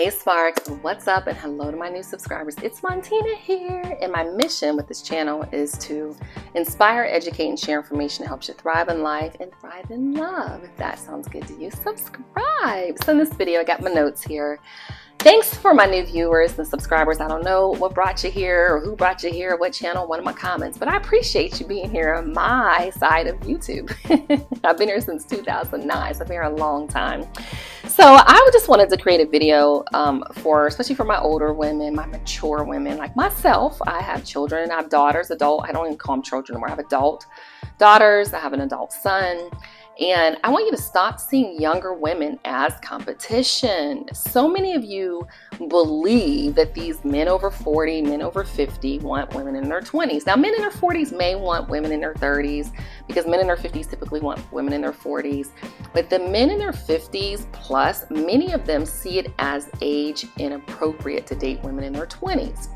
Hey Sparks, what's up, and hello to my new subscribers. It's Montina here, and my mission with this channel is to inspire, educate, and share information that helps you thrive in life and thrive in love. If that sounds good to you, subscribe. So in this video, I got my notes here. Thanks for my new viewers and subscribers. I don't know what brought you here or who brought you here, what channel, one of my comments, but I appreciate you being here on my side of YouTube. I've been here since 2009, so I've been here a long time. So I just wanted to create a video especially for my older women, my mature women like myself. I have children, I have daughters, I don't even call them children anymore. I have adult daughters, I have an adult son. And I want you to stop seeing younger women as competition. So many of you believe that these men over 40, men over 50 want women in their 20s. Now, men in their 40s may want women in their 30s because men in their 50s typically want women in their 40s. But the men in their 50s plus, many of them see it as age inappropriate to date women in their 20s.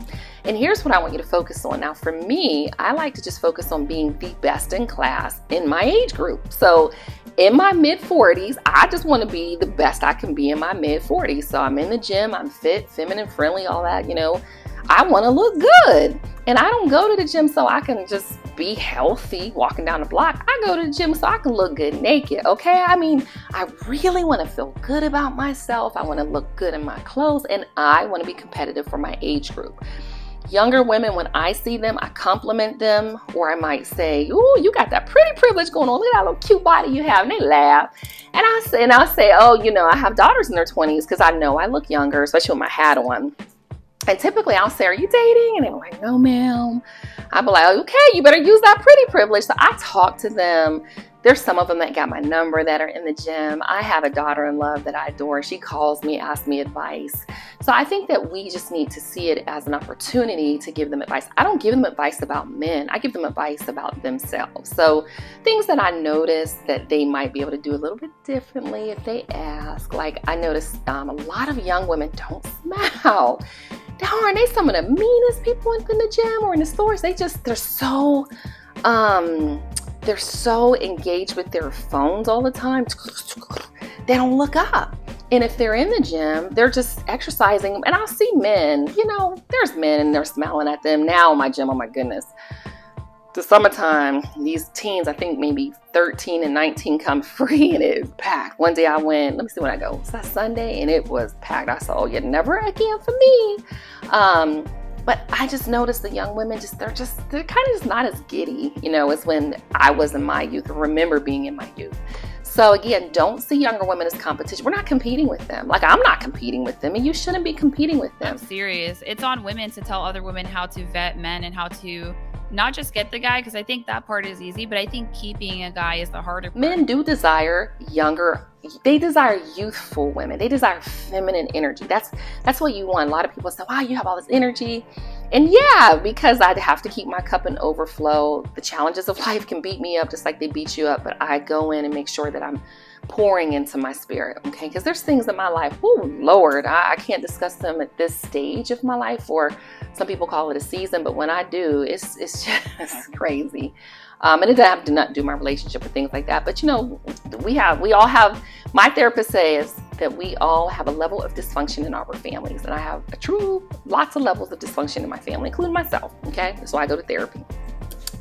And here's what I want you to focus on. Now, for me, I like to just focus on being the best in class in my age group. So in my mid 40s, I just want to be the best I can be in my mid 40s. So I'm in the gym, I'm fit, feminine, friendly, all that, I want to look good. And I don't go to the gym so I can just be healthy walking down the block. I go to the gym so I can look good naked, okay? I really want to feel good about myself. I want to look good in my clothes, and I want to be competitive for my age group. Younger women, when I see them, I compliment them, or I might say, "Ooh, you got that pretty privilege going on. Look at that little cute body you have." And they laugh. And I'll say, "Oh, I have daughters in their 20s because I know I look younger, especially with my hat on." And typically I'll say, "Are you dating?" And they're like, "No, ma'am." I'll be like, "Okay, you better use that pretty privilege." So I talk to them. There's some of them that got my number that are in the gym. I have a daughter-in-law that I adore. She calls me, asks me advice. So I think that we just need to see it as an opportunity to give them advice. I don't give them advice about men. I give them advice about themselves. So things that I notice that they might be able to do a little bit differently if they ask. Like I noticed a lot of young women don't smile. Darn, they some of the meanest people in the gym or in the stores. They're so engaged with their phones all the time. They don't look up. And if they're in the gym, they're just exercising. And I'll see men, there's men and they're smiling at them. Now in my gym, oh my goodness. The summertime, these teens, I think maybe 13 and 19 come free and it's packed. Kind of Sunday, and it was packed. I said, "Oh yeah, never again for me." But I just noticed the young women, they're kind of just not as giddy, as when I was in my youth or remember being in my youth. So again, don't see younger women as competition. We're not competing with them. Like I'm not competing with them, and you shouldn't be competing with them. I'm serious. It's on women to tell other women how to vet men and how to not just get the guy, because I think that part is easy, but I think keeping a guy is the harder part. Men do desire they desire youthful women. They desire feminine energy. That's what you want. A lot of people say, "Wow, you have all this energy." And yeah, because I have to keep my cup in overflow. The challenges of life can beat me up just like they beat you up, but I go in and make sure that I'm pouring into my spirit, okay? Because there's things in my life, oh Lord, I can't discuss them at this stage of my life, or some people call it a season, but when I do, it's just crazy. And it doesn't have to not do my relationship or things like that. But we all have, my therapist says that we all have a level of dysfunction in our families. And I have lots of levels of dysfunction in my family, including myself, okay? So I go to therapy.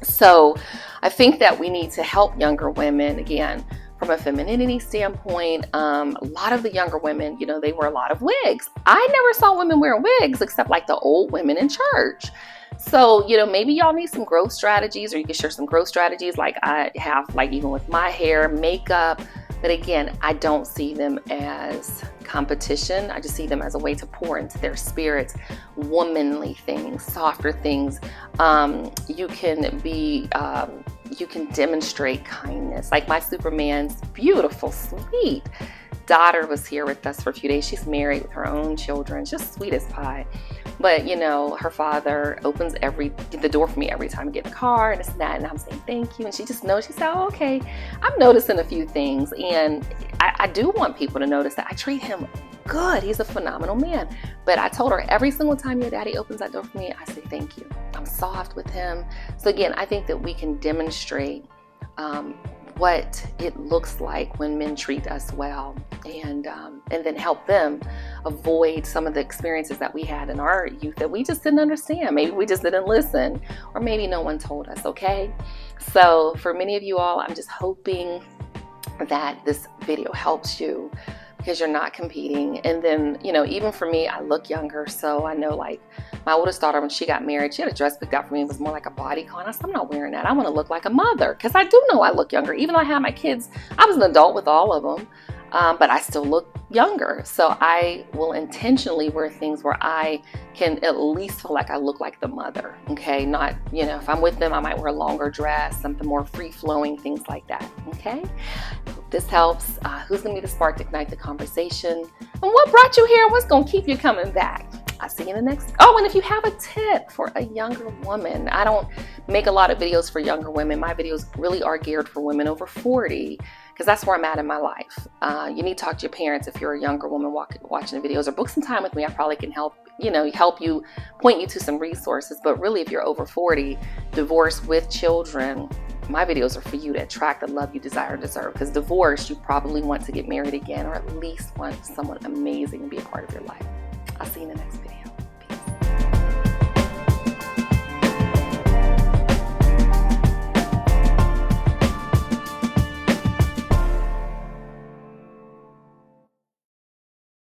So I think that we need to help younger women, again, from a femininity standpoint. A lot of the younger women, they wear a lot of wigs. I never saw women wear wigs except like the old women in church. So, maybe y'all need some growth strategies, or you can share some growth strategies like I have, like even with my hair, makeup. But again, I don't see them as competition. I just see them as a way to pour into their spirits, womanly things, softer things. You can demonstrate kindness. Like my Superman's beautiful, sweet daughter was here with us for a few days. She's married with her own children, just sweet as pie. But her father opens the door for me every time I get in the car and this and that, and I'm saying thank you, and she just knows. She said, "Oh, okay." I'm noticing a few things, and I do want people to notice that I treat him good. He's a phenomenal man. But I told her, every single time your daddy opens that door for me, I say thank you. I'm soft with him. So again, I think that we can demonstrate what it looks like when men treat us well, and then help them avoid some of the experiences that we had in our youth that we just didn't understand. Maybe we just didn't listen, or maybe no one told us, okay? So for many of you all, I'm just hoping that this video helps you, because you're not competing. And then, you know, even for me, I look younger, so I know, like, my oldest daughter, when she got married, she had a dress picked out for me. It was more like a bodycon. I said, I'm not wearing that. I want to look like a mother, because I do know I look younger. Even though I had my kids, I was an adult with all of them, but I still look younger. So I will intentionally wear things where I can at least feel like I look like the mother, okay? Not, you know, if I'm with them, I might wear a longer dress, something more free-flowing, things like that, okay? Hope this helps. Who's going to be the spark to ignite the conversation? And what brought you here? What's going to keep you coming back? I'll see you in the next. Oh, and if you have a tip for a younger woman, I don't make a lot of videos for younger women. My videos really are geared for women over 40, because that's where I'm at in my life. You need to talk to your parents if you're a younger woman watching the videos, or book some time with me. I probably can help you, point you to some resources. But really, if you're over 40, divorced with children, my videos are for you to attract the love you desire and deserve. Because divorced, you probably want to get married again, or at least want someone amazing to be a part of your life. I'll see you in the next video.